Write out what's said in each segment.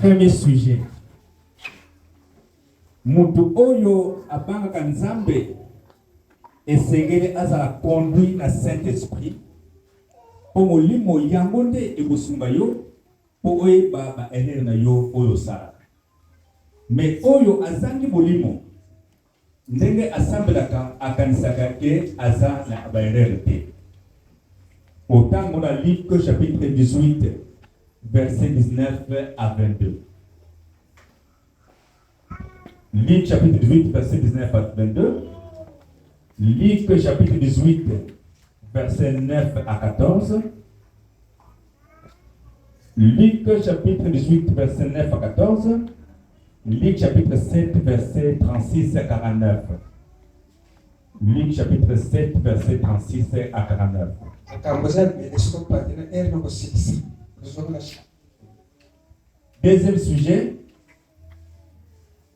Premier sujet. Mutu oyo abanga nzambe esengeli azala conduit na Saint-Esprit po molimo yango nde ekosunga yo po oyeba ba erreur na yo oyo sala. Mais oyo azangi molimo ndenge asambelaka akanisaka ke aza na ba erreur te. Autant on a lu que chapitre 18 verset 19 à 22. Luc chapitre 18 verset 19 à 22. Luc chapitre 18 verset 9 à 14. Luc chapitre 18 verset 9 à 14. Luc chapitre 7 verset 36 à 49. Luc chapitre 7 verset 36 à 49. Deuxième sujet.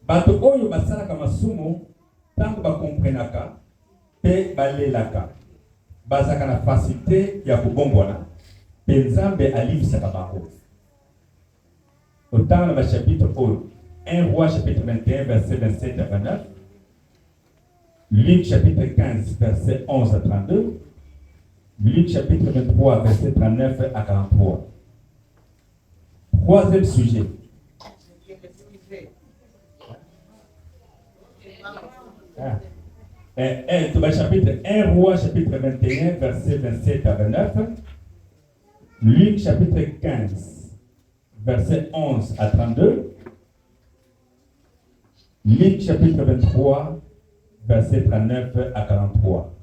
Bato oyo basalaka masumu tango bakomprenaka pe balelaka bazaka na facilité ya kobongwana pe nzambe alibisaka bango. Autant dans le chapitre 1 Roi chapitre 21 verset 27 à 29, Luc chapitre 15 verset 11 à 32, Luc chapitre 23 verset 39 à 43. Troisième sujet. Chapitre 1 Roi chapitre 21 verset 27 à 29, Luc chapitre 15 verset 11 à 32, Luc chapitre 23 verset 39 à 43.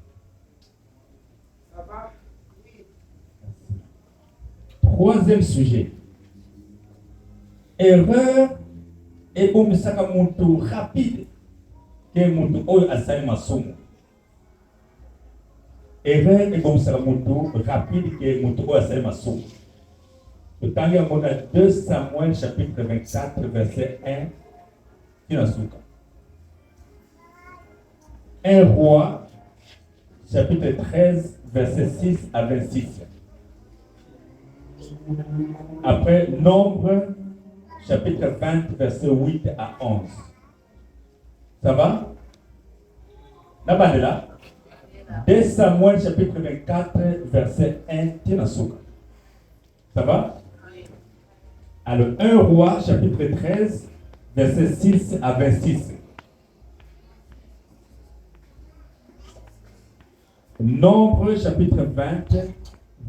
Troisième sujet. Erreur et bon saka muntu rapide que muntu oyo asali masumu. Erreur et bon saka muntu rapide que muntu oyo asali masumu. Autant on a 2 Samuel chapitre 24 verset 1 kinasuka. 1 Roi chapitre 13 verset 6 à 26. Après Nombre chapitre 20 verset 8 à 11. Ça va? Là-bas, là. 2 Samuel chapitre 24 verset 1 kinasuka. Ça va? Alors 1 Roi chapitre 13 verset 6 à 26. Nombre chapitre 20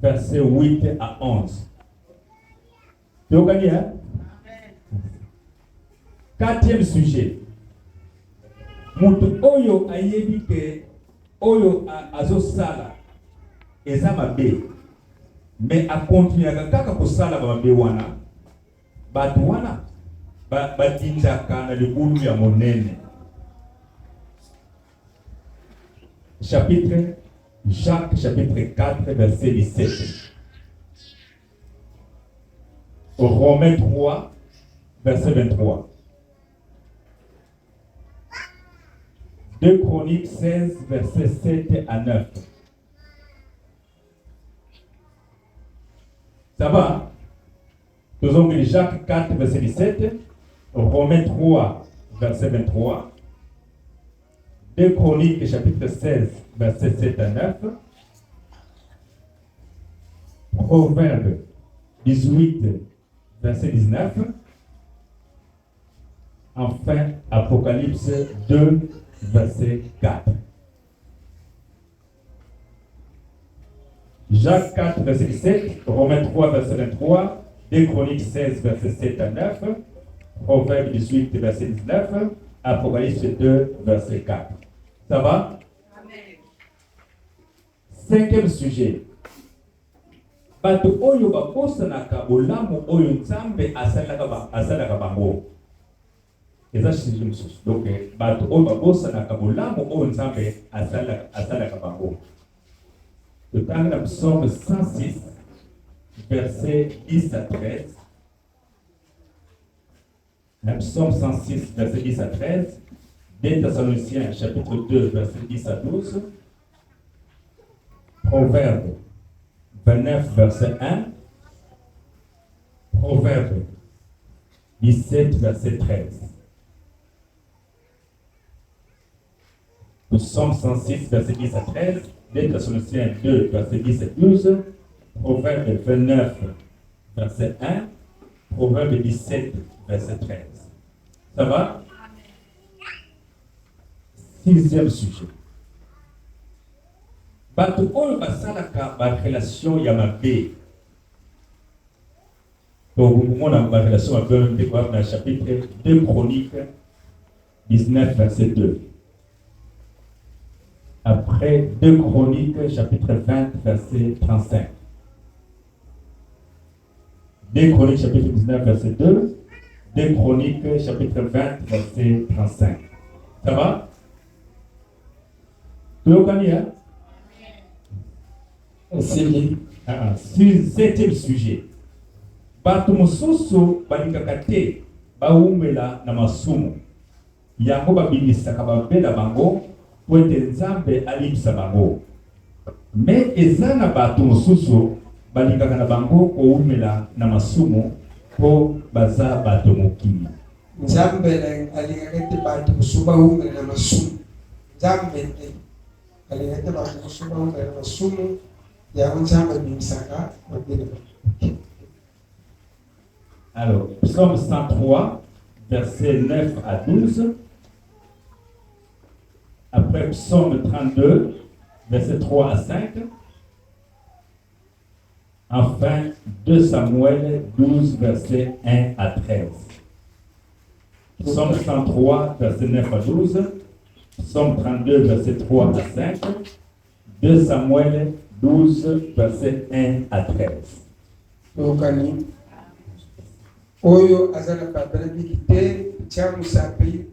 verset 8 à 11. Tu as gagné, hein? Quatrième sujet. Mutu oyo ayebi ke oyo azosala eza mabe mais a continuer kaka kosala mabe wana bato wana batindaka na libulu ya monene. Chapitre Jacques chapitre 4 verset 17. Romains 3 verset 23. 2 Chroniques 16 verset 7 à 9. Ça va? Nous avons lu Jacques 4 verset 17, Romains 3 verset 23, 2 Chroniques chapitre 16 verset 7 à 9, Proverbes 18 verset 19, enfin Apocalypse 2 verset 4. Jacques 4 verset 17, Romains 3 verset 23, 2 Chroniques 16 verset 7 à 9, Proverbes 18 verset 19, Apocalypse 2 verset 4. Ça va? Amen. Cinquième sujet. Bato oyo bakosanaka bolamu oyo nzambe asalaka bango. Eza sujet mosusu. Donc bato oyo bakosanaka bolamu oyo nzambe asalaka bango. Le temps de Psaume 106 verset 10 à 13. Le Psaume 106 verset 10 à 13. 2 Thessaloniciens chapitre 2 verset 10 à 12. Proverbe 29 verset 1. Proverbe 17, verset 13. Psaume 106, verset 10 à 13. 2 Thessaloniciens 2, verset 10 à 12. Proverbe 29, verset 1. Proverbe 17, verset 13. Ça va? 6e sujet. Bato oyo basalaka ba relation ya mabe. Donc on a ma relation mabe dans le chapitre 2 Chroniques 19 verset 2. Après 2 Chroniques chapitre 20 verset 35. 2 Chroniques chapitre 19 verset 2. 2 Chroniques chapitre 20 verset 35. Ça va? Tu le connais? C'est bien. 7e sujet. Bato mosusu balingaka te baumela na masumu. Yango babimisaka babela bango po ete Nzambe alibisa bango. Mais eza na bato mosusu balingaka na bango koumela na masumu po baza bato mokili. Nzambe alingaka te bato mosusu baumela na masumu. Nzambe alingaka te bato mosusu baumela na masumu. Alors, Psaume 103, versets 9 à 12. Après Psaume 32, versets 3 à 5. Enfin, 2 Samuel 12, versets 1 à 13. Psaume 103, versets 9 à 12. Psaume 32, versets 3 à 5. 2 Samuel 12, versets 1 à 13. Okani. Oyo azana babele bikite chamu sapi.